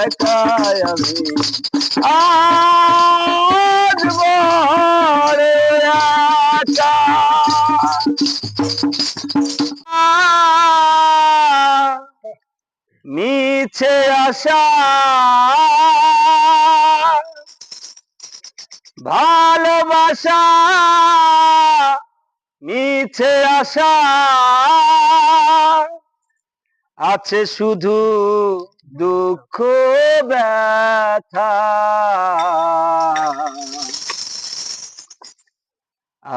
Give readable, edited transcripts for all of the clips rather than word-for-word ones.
একাই আমি আজ বড় একা। মিছে আশা ভালোবাসা, মিছে আশা আছে শুধু দুঃখ ব্যথা।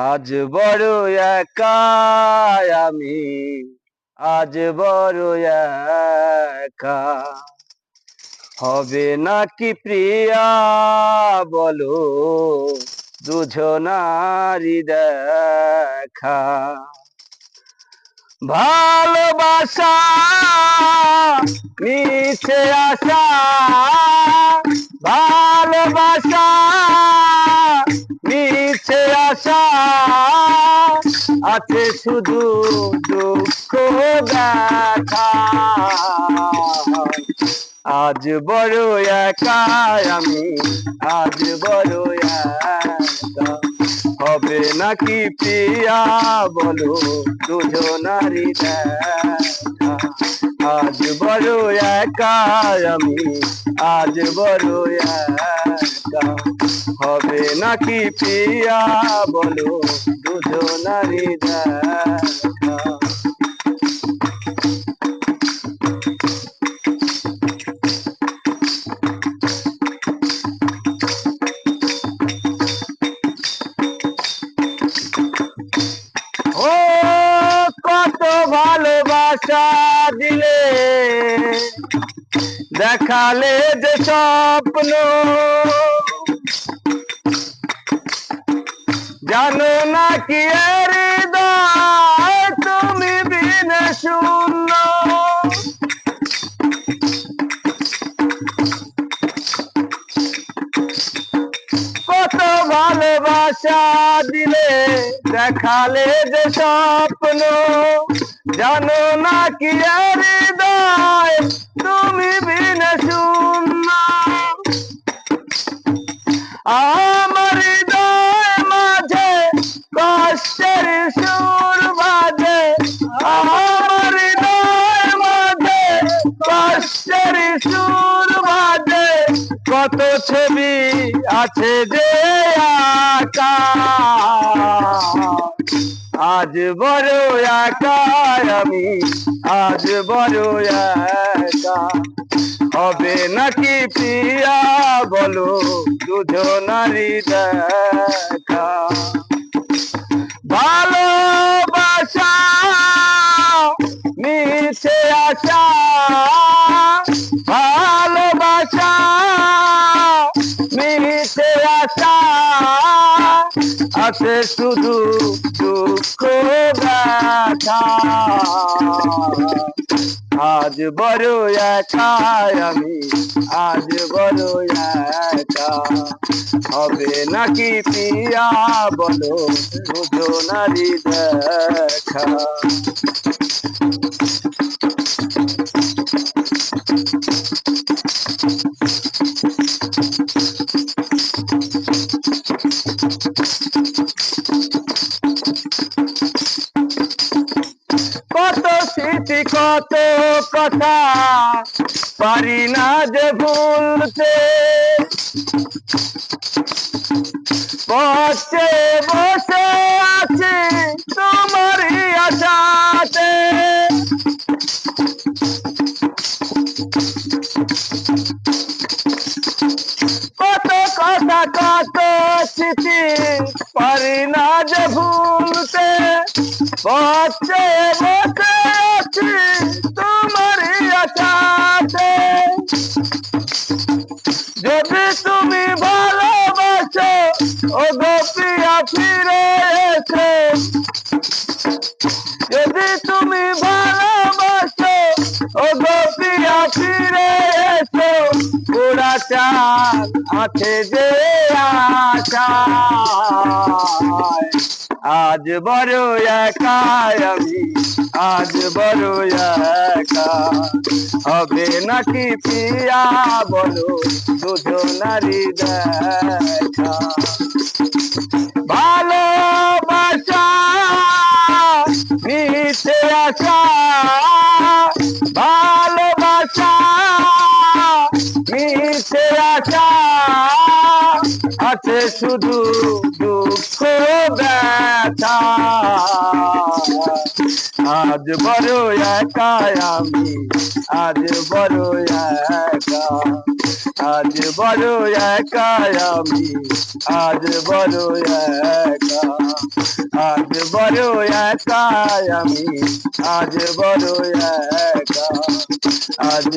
আজ বড় একা আমি, আজ বড় একা। হবে নাকি প্রিয়া বলো দুজনারি দেখা। ভালোবাসা মিছে আশা, ভালোবাসা মিছে আশা আছে শুধু দুঃখ ব্যথা। আজ বড় একা আমি, আজ বড় একা। হবে নাকি প্রিয়া বলো দুজনারি দেখা। আজ বড় একা আমি, আজ বড় একা। হবে নাকি প্রিয়া বলো দুজনারি দেখা। ও কত ভালোবাসা দিলে, দেখালে যে স্বপ্ন, জানো না কি হৃদয় তুমি বিনে শূন্য। কত ভালোবাসা দিলে, দেখালে যে স্বপ্ন, জানো না কি হৃদয় তুমি বিনে শূন্য। আমার হৃদয় মাঝে কষ্টের সুর বাজে, আমার হৃদয় মাঝে কষ্টের সুর বাজে। কত ছবি আছে যে আঁকা, আজ বড় একা আমি, আজ বড় একা। হবে নাকি প্রিয়া বলো দুজনারি দেখা। ভালোবাসা মিছে আশা, ভালোবাসা মিছে আশা আছে শুধু দুঃখ ব্যথা। আজ বড় একা আমি, আজ বড় একা। হবে নাকি প্রিয়া বলো দুজনারি দেখা। কত স্মৃতি কত কথা পারি না যে ভুলতে, পথে বসে আছি তোমারই আশাতে। কত কথা কত স্মৃতি পারি না যে ভুলতে, পথে বসে আছি তোমারই আশাতে। যদি তুমি ভালোবাসো ও গো প্রিয়া ফিরে এসো, যদি তুমি ভালোবাসো ও গো প্রিয়া ফিরে এসো। পুরা চান আছে যে আশা আজ বড় একা আমি আজ বড় একা হবে নাকি পিয়া বলো দুজনারি দেখা ভালোবাসা নিতে আসা ভালোবাসা নিতে আসা আছে শুধু দুঃখ ব্যথা আজ বড় একা আমি আজ বড় একা আজ বড় একা আমি আজ বড় একা আজ বড় একা আমি আজ বড় একা আজ